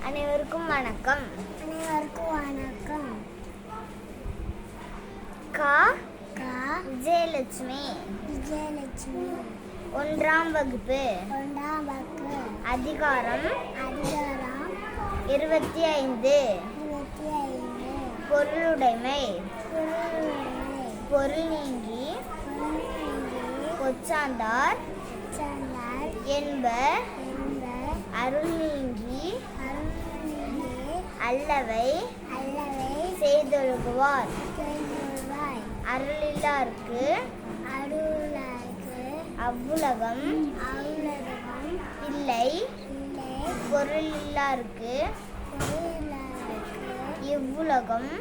அனைவருக்கும் வணக்கம். விஜயலட்சுமி. ஒன்றாம் வகுப்பு. அதிகாரம் 25. பொருளுடைமை. பொருள் நீங்கி பொச்சாந்தார் என்ப அருள் நீங்கி அல்லவை செய்தொழுகுவார். அருளில்லார்க்கு அவ்வுலகம் இல்லை. பொருளில்லார்க்கு இவ்வுலகம்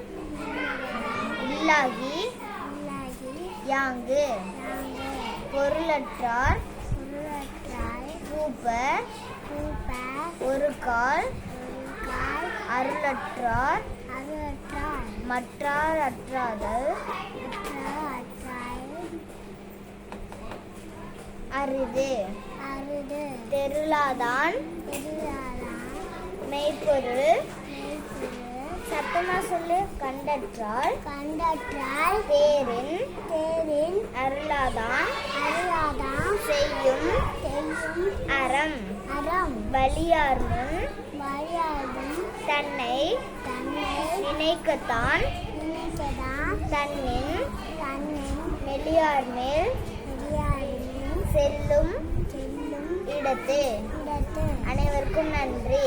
இல்லாகி யாங்கு. பொருளற்றார் பூப்ப ஒரு கால். அருளற்றார் மற்றார் அற்றாதல் அரிது. தெருளாதான் மெய்ப்பொருள். சத்தமா சொல்லு. கண்டற்றால் தேரின் அருளாதான் செய்யும் அறம். பலியார்முன் தன்னை நினைக்கத்தான் தன்னின் மெலியார்மேல் செல்லும் இடத்து. அனைவருக்கும் நன்றி.